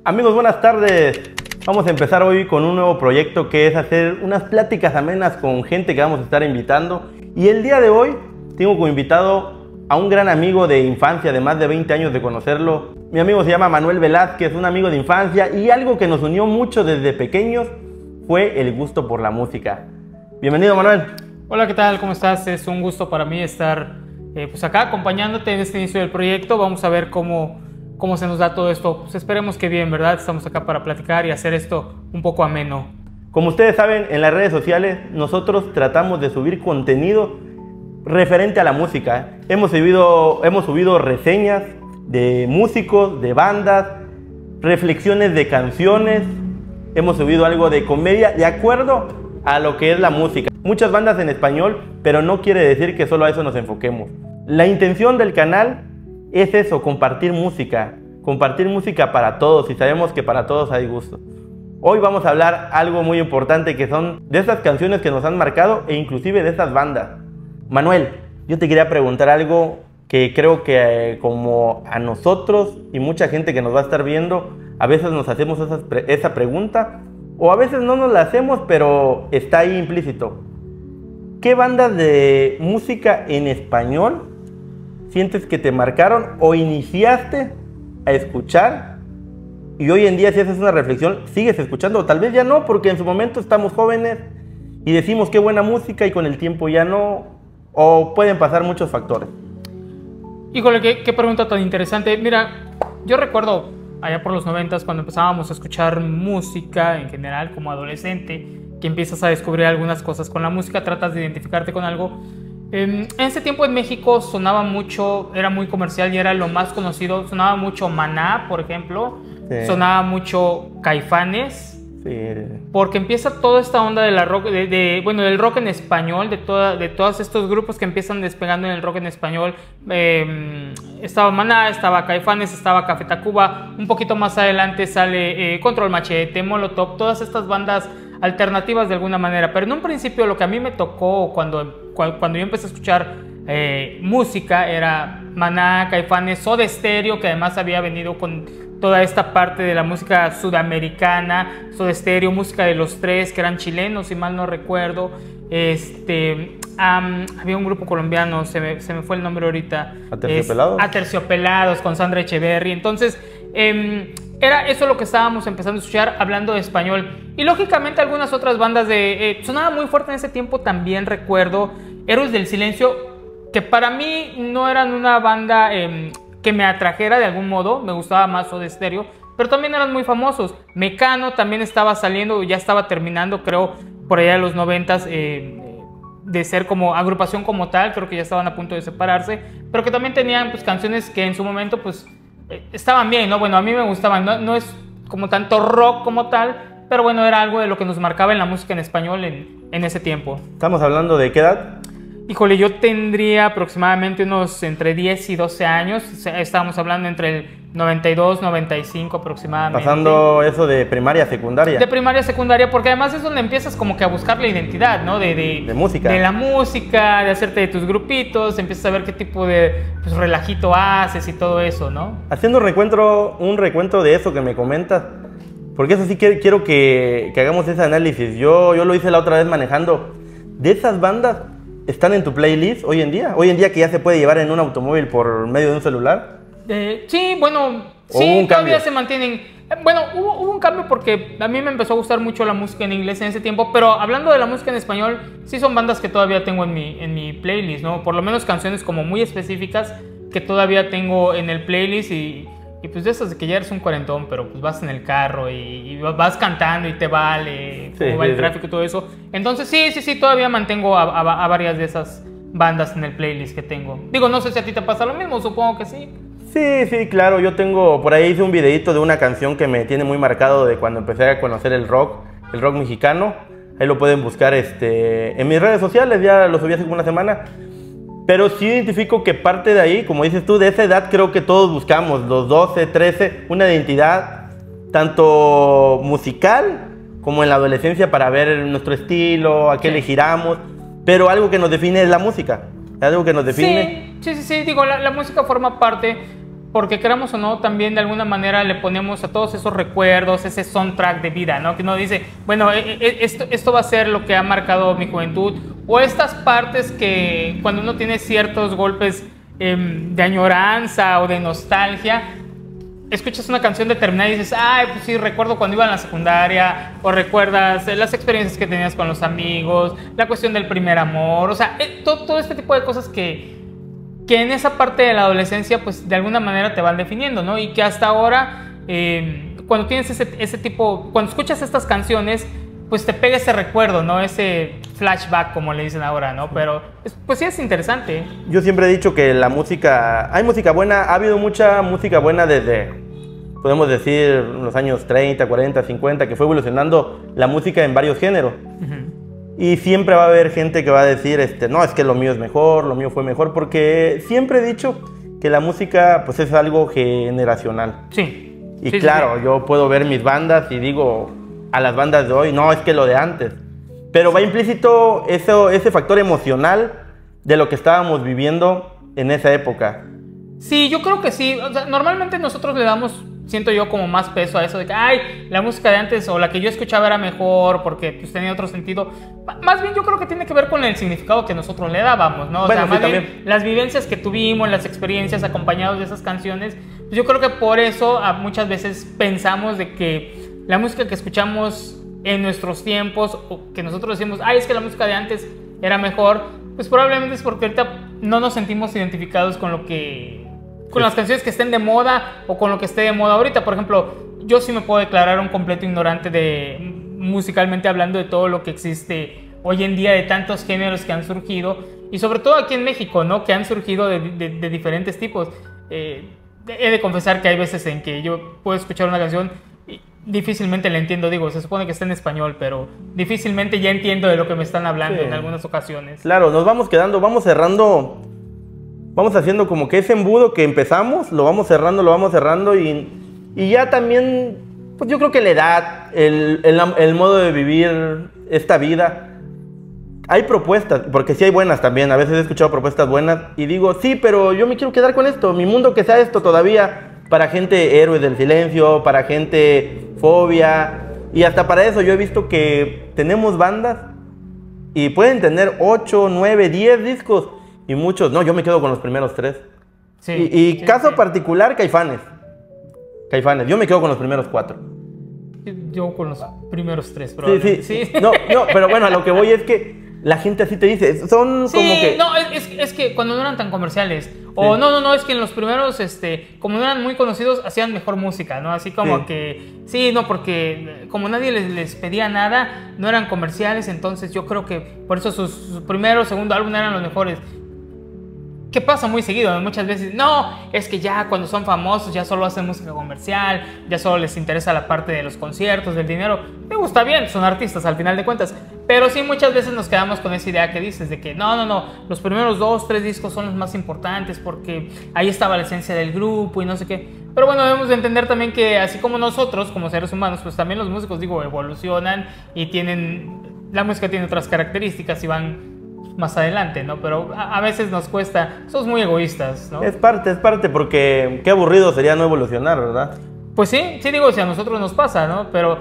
Amigos, buenas tardes. Vamos a empezar hoy con un nuevo proyecto que es hacer unas pláticas amenas con gente que vamos a estar invitando. Y el día de hoy tengo como invitado a un gran amigo de infancia, de más de 20 años de conocerlo. Mi amigo se llama Manuel Velázquez, un amigo de infancia, y algo que nos unió mucho desde pequeños fue el gusto por la música. Bienvenido, Manuel. Hola, ¿qué tal? ¿Cómo estás? Es un gusto para mí estar pues acá acompañándote en este inicio del proyecto. Vamos a ver cómo se nos da todo esto. Pues esperemos que bien, ¿verdad? Estamos acá para platicar y hacer esto un poco ameno. Como ustedes saben, en las redes sociales nosotros tratamos de subir contenido referente a la música. Hemos subido reseñas de músicos, de bandas, reflexiones de canciones, hemos subido algo de comedia de acuerdo a lo que es la música. Muchas bandas en español, pero no quiere decir que solo a eso nos enfoquemos. La intención del canal es eso, compartir música para todos, y sabemos que para todos hay gusto. Hoy vamos a hablar algo muy importante, que son de esas canciones que nos han marcado e inclusive de esas bandas. Manuel, yo te quería preguntar algo que creo que como a nosotros y mucha gente que nos va a estar viendo, a veces nos hacemos esa pregunta, o a veces no nos la hacemos, pero está ahí implícito. ¿Qué bandas de música en español sientes que te marcaron o iniciaste a escuchar y hoy en día, si haces una reflexión, sigues escuchando? O tal vez ya no, porque en su momento estamos jóvenes y decimos qué buena música, y con el tiempo ya no, o pueden pasar muchos factores. Híjole, qué pregunta tan interesante. Mira, yo recuerdo allá por los 90s, cuando empezábamos a escuchar música en general como adolescente, que empiezas a descubrir algunas cosas con la música, tratas de identificarte con algo. En ese tiempo en México sonaba mucho, era muy comercial y era lo más conocido. Sonaba mucho Maná, por ejemplo. Sí. Sonaba mucho Caifanes. Sí. Porque empieza toda esta onda de la rock, del rock en español, de todos estos grupos que empiezan despegando en el rock en español. Estaba Maná, estaba Caifanes, estaba Café Tacuba. Un poquito más adelante sale Control Machete, Molotov, todas estas bandas alternativas de alguna manera. Pero en un principio lo que a mí me tocó cuando yo empecé a escuchar música era Maná, Caifanes, Soda Stereo, que además había venido con toda esta parte de la música sudamericana. Soda Stereo, música de Los Tres, que eran chilenos, si mal no recuerdo. Había un grupo colombiano, se me fue el nombre ahorita. ¿Aterciopelados? Aterciopelados, con Sandra Echeverry. Entonces, era eso lo que estábamos empezando a escuchar, hablando de español. Y lógicamente algunas otras bandas sonaba muy fuerte en ese tiempo también, recuerdo. Héroes del Silencio, que para mí no eran una banda que me atrajera de algún modo. Me gustaba más Soda Stereo, pero también eran muy famosos. Mecano también estaba saliendo, ya estaba terminando, creo, por allá de los 90s, de ser como agrupación como tal. Creo que ya estaban a punto de separarse, pero que también tenían pues canciones que en su momento pues estaban bien, ¿no? Bueno, a mí me gustaban, no es como tanto rock como tal, pero bueno, era algo de lo que nos marcaba en la música en español en ese tiempo. ¿Estamos hablando de qué edad? Híjole, yo tendría aproximadamente unos entre 10 y 12 años. Estábamos hablando entre el 92, 95 aproximadamente. Pasando eso de primaria, secundaria. De primaria, secundaria, porque además es donde empiezas como que a buscar la identidad, ¿no? De música. De la música, de hacerte de tus grupitos, empiezas a ver qué tipo de pues, relajito haces y todo eso, ¿no? Haciendo un recuento de eso que me comentas, porque eso sí quiero que hagamos ese análisis. Yo lo hice la otra vez manejando. De esas bandas, ¿están en tu playlist hoy en día? Hoy en día que ya se puede llevar en un automóvil por medio de un celular. Sí, bueno, sí, todavía se mantienen. Bueno, hubo un cambio porque a mí me empezó a gustar mucho la música en inglés en ese tiempo, pero hablando de la música en español, sí son bandas que todavía tengo en mi playlist, ¿no? Por lo menos canciones como muy específicas que todavía tengo en el playlist y pues de esas de que ya eres un cuarentón, pero pues vas en el carro y vas cantando y te vale cómo va el tráfico y todo eso. Entonces sí, todavía mantengo a varias de esas bandas en el playlist que tengo. Digo, no sé si a ti te pasa lo mismo, supongo que sí. Sí, claro, yo tengo, por ahí hice un videito de una canción que me tiene muy marcado de cuando empecé a conocer el rock mexicano. Ahí lo pueden buscar en mis redes sociales, ya lo subí hace como una semana. Pero sí identifico que parte de ahí, como dices tú, de esa edad creo que todos buscamos, los 12, 13, una identidad tanto musical como en la adolescencia para ver nuestro estilo, a qué le giramos, pero algo que nos define es la música, algo que nos define. Sí, digo, la música forma parte porque queramos o no, también de alguna manera le ponemos a todos esos recuerdos, ese soundtrack de vida, ¿no? Que uno dice, bueno, esto va a ser lo que ha marcado mi juventud, o estas partes que cuando uno tiene ciertos golpes de añoranza o de nostalgia, escuchas una canción determinada y dices, ay, pues sí, recuerdo cuando iba a la secundaria, o recuerdas las experiencias que tenías con los amigos, la cuestión del primer amor, o sea, todo este tipo de cosas que en esa parte de la adolescencia, pues de alguna manera te van definiendo, ¿no? Y que hasta ahora, cuando tienes ese tipo, cuando escuchas estas canciones, pues te pega ese recuerdo, ¿no? Ese flashback, como le dicen ahora, ¿no? Pero, pues sí es interesante. Yo siempre he dicho que la música, hay música buena, ha habido mucha música buena desde, podemos decir, los años 30, 40, 50, que fue evolucionando la música en varios géneros. Y siempre va a haber gente que va a decir, no, es que lo mío es mejor, lo mío fue mejor, porque siempre he dicho que la música, pues es algo generacional. Sí. Y sí, claro, sí. yo puedo ver mis bandas y digo a las bandas de hoy, no, es que lo de antes. Pero va implícito ese factor emocional de lo que estábamos viviendo en esa época. Sí, yo creo que sí. O sea, normalmente nosotros le damos, siento yo, como más peso a eso de que, ay, la música de antes o la que yo escuchaba era mejor porque pues tenía otro sentido. Más bien yo creo que tiene que ver con el significado que nosotros le dábamos, ¿no? O Bueno, sea, sí, más también. bien las vivencias que tuvimos, las experiencias acompañados de esas canciones, pues yo creo que por eso muchas veces pensamos de que la música que escuchamos en nuestros tiempos, o que nosotros decimos, ay, es que la música de antes era mejor, pues probablemente es porque ahorita no nos sentimos identificados con lo que, con las canciones que estén de moda o con lo que esté de moda ahorita. Por ejemplo, yo sí me puedo declarar un completo ignorante de, musicalmente hablando, de todo lo que existe hoy en día, de tantos géneros que han surgido, y sobre todo aquí en México, ¿no? Que han surgido de diferentes tipos. He de confesar que hay veces en que yo puedo escuchar una canción y difícilmente la entiendo, digo, se supone que está en español, pero difícilmente ya entiendo de lo que me están hablando en algunas ocasiones. Claro, nos vamos quedando, vamos cerrando, vamos haciendo como que ese embudo que empezamos, lo vamos cerrando y ya también, pues yo creo que la edad, el modo de vivir esta vida, hay propuestas, porque sí hay buenas también, a veces he escuchado propuestas buenas y digo, sí, pero yo me quiero quedar con esto, mi mundo que sea esto todavía, para gente Héroes del Silencio, para gente Fobia, y hasta para eso yo he visto que tenemos bandas y pueden tener 8, 9, 10 discos y muchos, no, yo me quedo con los primeros 3. Sí, y sí, caso sí. particular, Caifanes, yo me quedo con los primeros 4. Yo con los primeros 3, Sí, probablemente. sí, no, pero bueno, a lo que voy es que la gente así te dice, son Sí, como que... no, es que cuando no eran tan comerciales, o Sí. no, es que en los primeros, como no eran muy conocidos, hacían mejor música, ¿no? Así como Sí. que, sí, no, porque como nadie les pedía nada, no eran comerciales, entonces yo creo que por eso sus primero, segundo álbum eran los mejores. ¿Qué pasa muy seguido? ¿No? Muchas veces, no, es que ya cuando son famosos ya solo hacen música comercial, ya solo les interesa la parte de los conciertos, del dinero. Me gusta bien, son artistas al final de cuentas. Pero sí, muchas veces nos quedamos con esa idea que dices de que no, los primeros 2, 3 discos son los más importantes porque ahí estaba la esencia del grupo y no sé qué. Pero bueno, debemos de entender también que así como nosotros, como seres humanos, pues también los músicos, digo, evolucionan y la música tiene otras características y van más adelante, ¿no? Pero a veces nos cuesta, somos muy egoístas, ¿no? Es parte, porque qué aburrido sería no evolucionar, ¿verdad? Pues sí, digo, si a nosotros nos pasa, ¿no? Pero